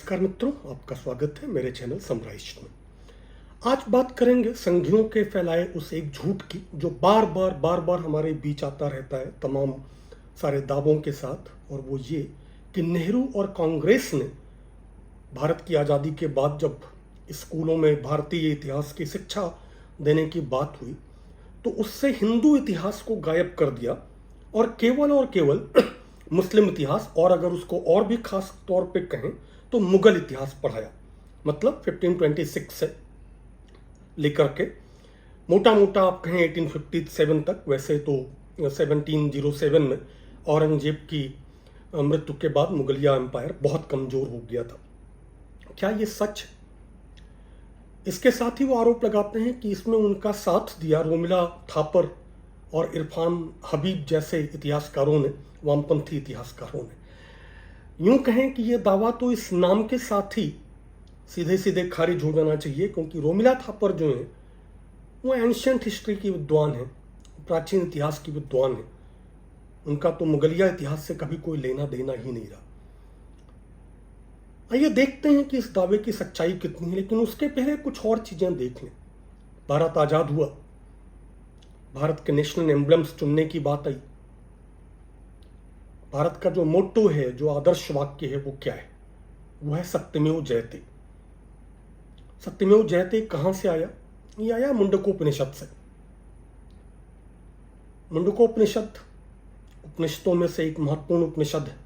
नमस्कार मित्रों, आपका स्वागत है मेरे चैनल समराइज में। आज बात करेंगे संघियों के फैलाए उस एक झूठ की जो बार बार हमारे बीच आता रहता है तमाम सारे दावों के साथ, और वो ये कि नेहरू और कांग्रेस ने भारत की आज़ादी के बाद जब स्कूलों में भारतीय इतिहास की शिक्षा देने की बात हुई तो उससे हिंदू इतिहास को गायब कर दिया और केवल मुस्लिम इतिहास, और अगर उसको और भी खास तौर पे कहें तो मुगल इतिहास पढ़ाया। मतलब 1526 से लेकर के मोटा मोटा आप कहें 1857 तक। वैसे तो 1707 में औरंगजेब की मृत्यु के बाद मुगलिया एम्पायर बहुत कमजोर हो गया था। क्या ये सच है? इसके साथ ही वो आरोप लगाते हैं कि इसमें उनका साथ दिया रोमिला थापर और इरफान हबीब जैसे इतिहासकारों ने, वामपंथी इतिहासकारों ने। यूं कहें कि यह दावा तो इस नाम के साथ ही सीधे सीधे खारिज हो जाना चाहिए, क्योंकि रोमिला थापर जो हैं वो एंशियंट हिस्ट्री की विद्वान हैं, प्राचीन इतिहास की विद्वान हैं। उनका तो मुगलिया इतिहास से कभी कोई लेना देना ही नहीं रहा। आइए देखते हैं कि इस दावे की सच्चाई कितनी है, लेकिन उसके पहले कुछ और चीजें देख लें। भारत आजाद हुआ, भारत के नेशनल एम्ब्लम्स चुनने की बात आई। भारत का जो मोटो है, जो आदर्श वाक्य है, वो क्या है? वो है सत्यमेव जयते। सत्यमेव जयते कहां से आया? ये आया मुंडकोपनिषद से। मुंडकोपनिषद उपनिषदों में से एक महत्वपूर्ण उपनिषद है।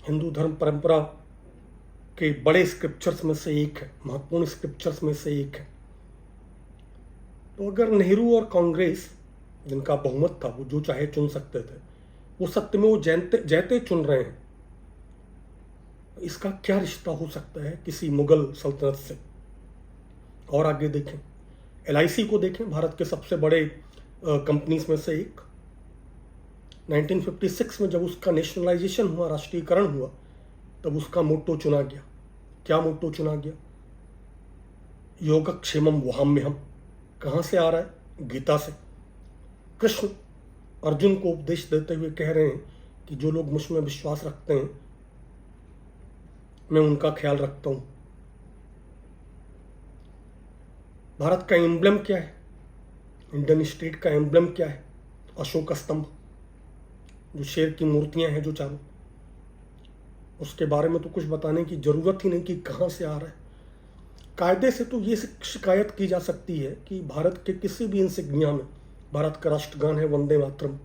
हिंदू धर्म परंपरा के बड़े स्क्रिप्चर्स में से एक है, महत्वपूर्ण स्क्रिप्चर्स में से एक है। तो अगर नेहरू और कांग्रेस, जिनका बहुमत था, वो जो चाहे चुन सकते थे, वो सत्यमेव जयते चुन रहे हैं, इसका क्या रिश्ता हो सकता है किसी मुगल सल्तनत से? और आगे देखें, LIC को देखें, भारत के सबसे बड़े कंपनीज में से एक। 1956 में जब उसका नेशनलाइजेशन हुआ, राष्ट्रीयकरण हुआ, तब उसका मोटो चुना गया। क्या मोटो चुना गया? योगक्षेमम वहाम्यहम्। कहां से आ रहा है? गीता से। कृष्ण अर्जुन को उपदेश देते हुए कह रहे हैं कि जो लोग मुझ में विश्वास रखते हैं, मैं उनका ख्याल रखता हूं। भारत का एम्ब्लम क्या है? इंडियन स्टेट का एम्ब्लम क्या है? अशोक स्तंभ, जो शेर की मूर्तियां हैं जो चारों। उसके बारे में तो कुछ बताने की जरूरत ही नहीं कि कहां से आ रहा है। कायदे से तो ये शिकायत की जा सकती है कि भारत के किसी भी इंसिग्निया में भारत का राष्ट्रगान है वंदे मातरम,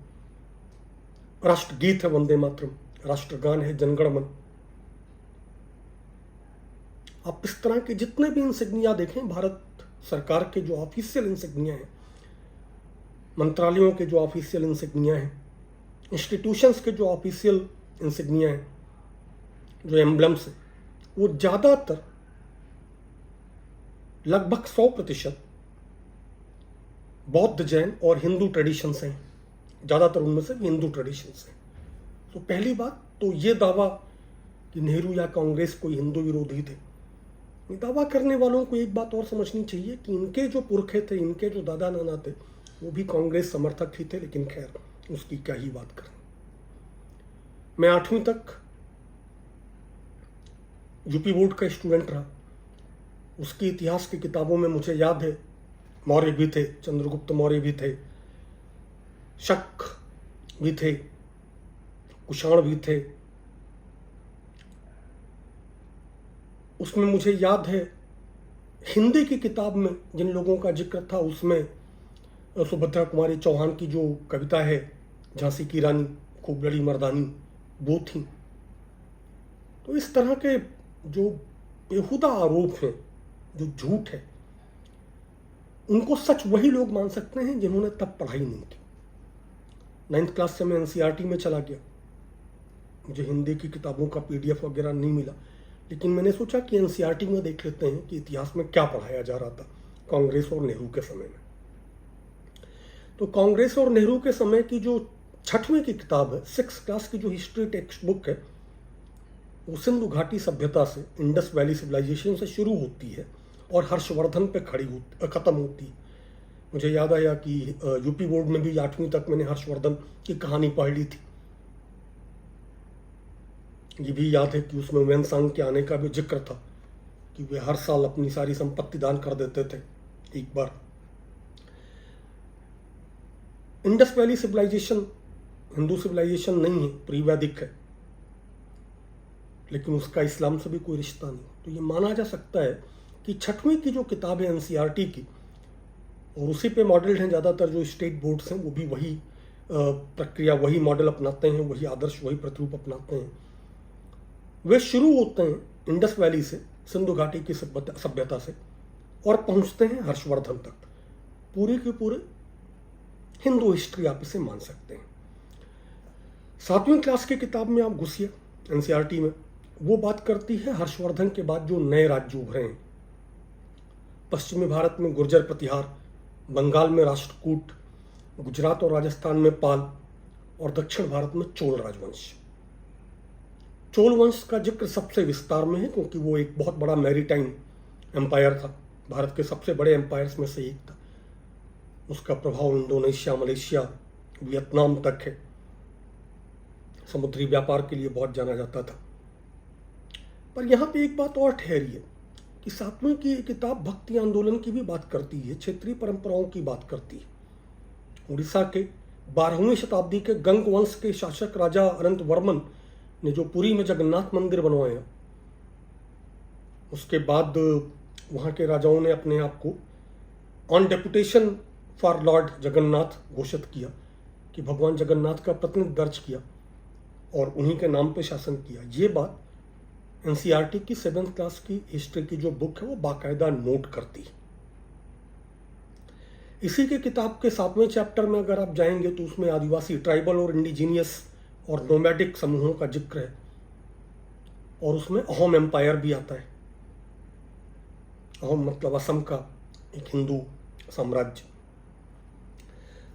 राष्ट्रगीत है वंदे मातरम, राष्ट्रगान है जनगण मन। आप इस तरह के जितने भी इंसिग्निया देखें, भारत सरकार के जो ऑफिशियल इंसिग्निया हैं, मंत्रालयों के जो ऑफिशियल इंसिग्निया हैं, इंस्टीट्यूशंस के जो ऑफिशियल इंसिग्निया हैं, जो एम्ब्लम्स हैं, वो ज़्यादातर लगभग 100% बौद्ध, जैन और हिंदू ट्रेडिशंस हैं। ज़्यादातर उनमें से हिंदू ट्रेडिशंस हैं। तो पहली बात तो ये दावा कि नेहरू या कांग्रेस कोई हिंदू विरोधी थे, दावा करने वालों को एक बात और समझनी चाहिए कि इनके जो पुरखे थे, इनके जो दादा नाना थे, वो भी कांग्रेस समर्थक ही थे। लेकिन खैर, उसकी क्या ही बात करें। मैं 8वीं तक यूपी बोर्ड का स्टूडेंट रहा। उसकी इतिहास की किताबों में मुझे याद है, मौर्य भी थे, चंद्रगुप्त मौर्य भी थे, शक भी थे, कुषाण भी थे। उसमें मुझे याद है हिंदी की किताब में जिन लोगों का जिक्र था, उसमें सुभद्रा कुमारी चौहान की जो कविता है, झांसी की रानी खूब लड़ी मर्दानी, वो थी। तो इस तरह के जो बेहुदा आरोप हैं, जो झूठ है, उनको सच वही लोग मान सकते हैं जिन्होंने तब पढ़ाई नहीं की। 9th क्लास से मैं NCERT में चला गया। मुझे हिंदी की किताबों का PDF वगैरह नहीं मिला, लेकिन मैंने सोचा कि NCERT में देख लेते हैं कि इतिहास में क्या पढ़ाया जा रहा था कांग्रेस और नेहरू के समय में। तो कांग्रेस और नेहरू के समय की जो 6वीं की किताब है, 6th क्लास की जो हिस्ट्री टेक्स्ट बुक है, वो सिंधु घाटी सभ्यता से, इंडस वैली सिविलाइजेशन से शुरू होती है और हर्षवर्धन पे खत्म होती है। मुझे याद आया कि यूपी बोर्ड में भी 8वीं तक मैंने हर्षवर्धन की कहानी पढ़ ली थी। ये भी याद है कि उसमें वेनसांग के आने का भी जिक्र था कि वे हर साल अपनी सारी संपत्ति दान कर देते थे। एक बार Indus valley civilisation Hindu civilisation नहीं है, प्री वैदिक है, लेकिन उसका इस्लाम से भी कोई रिश्ता नहीं। तो ये माना जा सकता है कि 6वीं की जो किताब है एनसीईआरटी की, और उसी पे मॉडल्ड हैं ज़्यादातर जो स्टेट बोर्ड्स हैं, वो भी वही प्रक्रिया, वही मॉडल अपनाते हैं, वही आदर्श, वही प्रतिरूप अपनाते हैं। वे शुरू होते हैं इंडस वैली से, सिंधु घाटी की सभ्यता से, और पहुंचते हैं हर्षवर्धन तक। पूरे के पूरे हिंदू हिस्ट्री आप इसे मान सकते हैं। 7वीं क्लास की किताब में आप घुसिए एनसीईआरटी में, वो बात करती है हर्षवर्धन के बाद जो नए राज्य उभरे हैं। पश्चिमी भारत में गुर्जर प्रतिहार, बंगाल में राष्ट्रकूट, गुजरात और राजस्थान में पाल, और दक्षिण भारत में चोल राजवंश। चोल वंश का जिक्र सबसे विस्तार में है क्योंकि वो एक बहुत बड़ा मैरीटाइम एम्पायर था, भारत के सबसे बड़े एम्पायर्स में से एक था। उसका प्रभाव इंडोनेशिया, मलेशिया, वियतनाम तक है। समुद्री व्यापार के लिए बहुत जाना जाता था। पर यहाँ पे एक बात और ठहरी है कि 7वीं की किताब भक्ति आंदोलन की भी बात करती है, क्षेत्रीय परंपराओं की बात करती है। उड़ीसा के 12वीं शताब्दी के गंग वंश के शासक राजा अनंत वर्मन ने जो पुरी में जगन्नाथ मंदिर बनवाया, उसके बाद वहाँ के राजाओं ने अपने आप को on deputation for Lord Jagannath घोषित किया कि भगवान जगन्नाथ का प्रतिनिधित्व दर्ज किया और उन्हीं के नाम पे शासन किया। ये बात एनसीईआरटी की 7th क्लास की हिस्ट्री की जो बुक है वो बाकायदा नोट करती है। इसी के किताब के 7वें चैप्टर में अगर आप जाएंगे तो उसमें आदिवासी, ट्राइबल और इंडिजीनियस और नोमैडिक समूहों का जिक्र है, और उसमें अहोम एम्पायर भी आता है। अहोम मतलब असम का एक हिंदू साम्राज्य।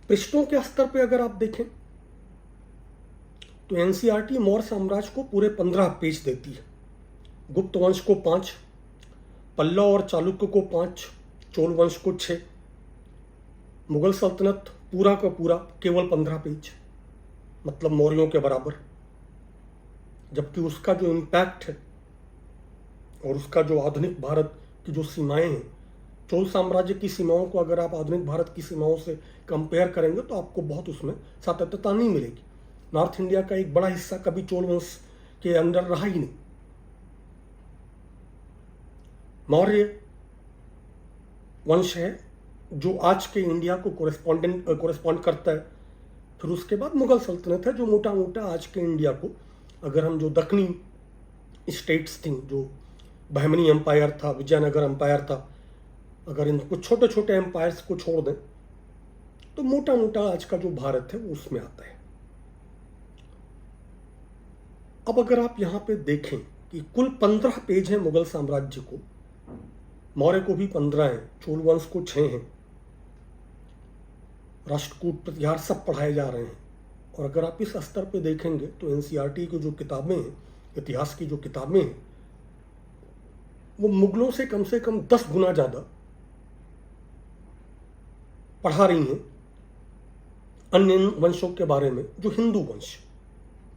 पृष्ठों के स्तर पे अगर आप देखें तो एनसीईआरटी मौर्य साम्राज्य को पूरे 15 पेज देती है, गुप्त वंश को 5, पल्लव और चालुक्य को 5, चोल वंश को 6, मुगल सल्तनत पूरा का पूरा केवल 15 पेज, मतलब मौर्यों के बराबर। जबकि उसका जो इम्पैक्ट है और उसका जो आधुनिक भारत की जो सीमाएं हैं, चोल साम्राज्य की सीमाओं को अगर आप आधुनिक भारत की सीमाओं से कंपेयर करेंगे तो आपको बहुत उसमें सातत्यता नहीं मिलेगी। नॉर्थ इंडिया का एक बड़ा हिस्सा कभी चोल वंश के अंदर रहा ही नहीं। मौर्य वंश है जो आज के इंडिया को कोरेस्पॉन्ड करता है। फिर उसके बाद मुगल सल्तनत है जो मोटा मोटा आज के इंडिया को, अगर हम जो दक्षिणी स्टेट्स थी, जो बहमनी एम्पायर था, विजयनगर एम्पायर था, अगर इन कुछ छोटे छोटे एम्पायर्स को छोड़ दें तो मोटा मोटा आज का जो भारत है वो उसमें आता है। अब अगर आप यहाँ पे देखें कि कुल 15 पेज हैं मुगल साम्राज्य को, मौर्य को भी 15 हैं, चोल वंश को 6 हैं, राष्ट्रकूट प्रतिहार सब पढ़ाए जा रहे हैं। और अगर आप इस स्तर पे देखेंगे तो एनसीईआरटी की जो किताबें हैं, इतिहास की जो किताबें हैं, वो मुगलों से कम 10 गुना ज़्यादा पढ़ा रही हैं अन्य वंशों के बारे में, जो हिंदू वंश,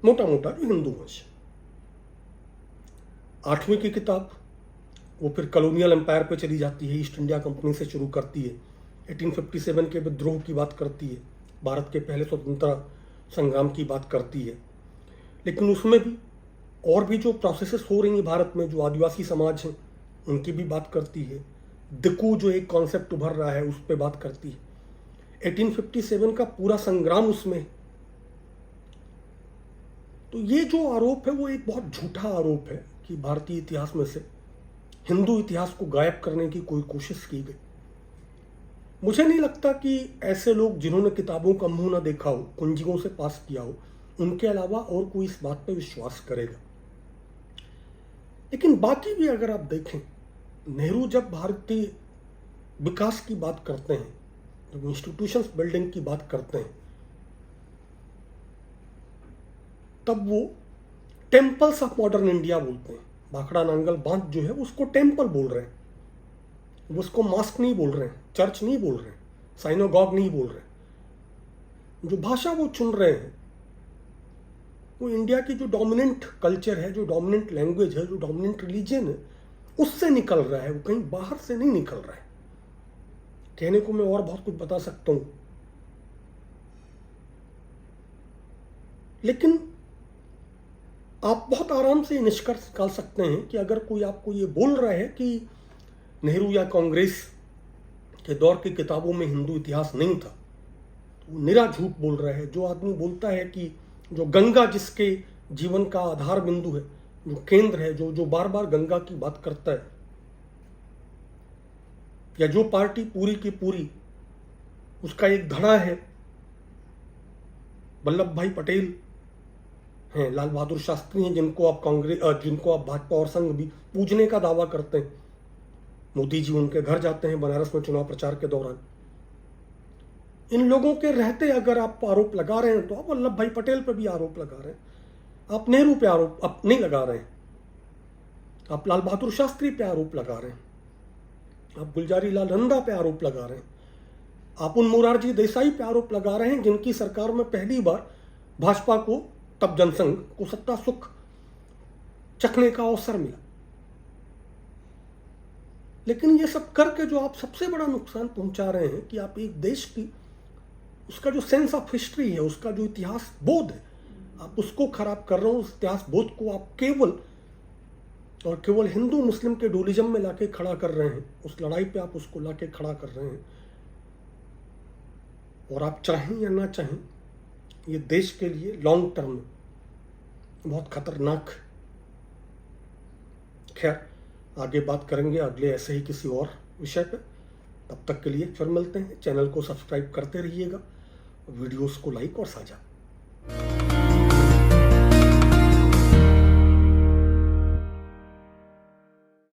मोटा मोटा जो हिंदू वंश। 8वीं की किताब वो फिर कॉलोनियल एम्पायर पे चली जाती है, ईस्ट इंडिया कंपनी से शुरू करती है, 1857 के विद्रोह की बात करती है, भारत के पहले स्वतंत्रता संग्राम की बात करती है। लेकिन उसमें भी और भी जो प्रोसेसेस हो रही हैं भारत में, जो आदिवासी समाज हैं उनकी भी बात करती है। दिकू जो एक कॉन्सेप्ट उभर रहा है उस पर बात करती है। 1857 का पूरा संग्राम उसमें। तो ये जो आरोप है वो एक बहुत झूठा आरोप है कि भारतीय इतिहास में से हिंदू इतिहास को गायब करने की कोई कोशिश की गई। मुझे नहीं लगता कि ऐसे लोग जिन्होंने किताबों का मुंह ना देखा हो, कुंजियों से पास किया हो, उनके अलावा और कोई इस बात पर विश्वास करेगा। लेकिन बाकी भी अगर आप देखें, नेहरू जब भारतीय विकास की बात करते हैं, जब इंस्टीट्यूशंस बिल्डिंग की बात करते हैं, तब वो टेम्पल्स ऑफ मॉडर्न इंडिया बोलते हैं। भाखड़ा नांगल बांध जो है उसको टेम्पल बोल रहे हैं, वो उसको मॉस्क नहीं बोल रहे हैं, चर्च नहीं बोल रहे हैं, साइनोगॉग नहीं बोल रहे हैं। जो भाषा वो चुन रहे हैं वो इंडिया की जो डोमिनेंट कल्चर है, जो डोमिनेंट लैंग्वेज है, जो डोमिनेंट रिलीजन है, उससे निकल रहा है, वो कहीं बाहर से नहीं निकल रहा है। कहने को मैं और बहुत कुछ बता सकता हूं, लेकिन आप बहुत आराम से निष्कर्ष निकाल सकते हैं कि अगर कोई आपको ये बोल रहा है कि नेहरू या कांग्रेस के दौर की किताबों में हिंदू इतिहास नहीं था, तो वो निरा झूठ बोल रहा है। जो आदमी बोलता है कि जो गंगा जिसके जीवन का आधार बिंदु है, जो केंद्र है, जो बार बार गंगा की बात करता है, या जो पार्टी पूरी की पूरी उसका एक धड़ा है वल्लभ भाई पटेल हैं, लाल बहादुर शास्त्री हैं, जिनको आप भाजपा और संघ भी पूजने का दावा करते हैं। मोदी जी उनके घर जाते हैं बनारस में चुनाव प्रचार के दौरान। इन लोगों के रहते अगर आप आरोप लगा रहे हैं तो आप वल्लभ भाई पटेल पर भी आरोप लगा रहे हैं, आप नेहरू पे आरोप आप नहीं लगा रहे हैं, आप लाल बहादुर शास्त्री पे आरोप लगा रहे हैं, आप गुलजारी लाल नंदा पे आरोप लगा रहे हैं, आप उन मोरारजी देसाई पे आरोप लगा रहे हैं जिनकी सरकार में पहली बार भाजपा को, तब जनसंघ को, सत्ता सुख चखने का अवसर मिला। लेकिन ये सब करके जो आप सबसे बड़ा नुकसान पहुंचा रहे हैं कि आप एक देश की, उसका जो सेंस ऑफ हिस्ट्री है, उसका जो इतिहास बोध है, आप उसको खराब कर रहे हो। उस इतिहास बोध को आप केवल और केवल हिंदू मुस्लिम के डोलिज्म में लाके खड़ा कर रहे हैं, उस लड़ाई पे आप उसको लाके खड़ा कर रहे हैं। और आप चाहें या ना चाहें, ये देश के लिए लॉन्ग टर्म में बहुत खतरनाक। खैर, आगे बात करेंगे अगले ऐसे ही किसी और विषय पर। तब तक के लिए फिर मिलते हैं। चैनल को सब्सक्राइब करते रहिएगा, वीडियोस को लाइक और साझा।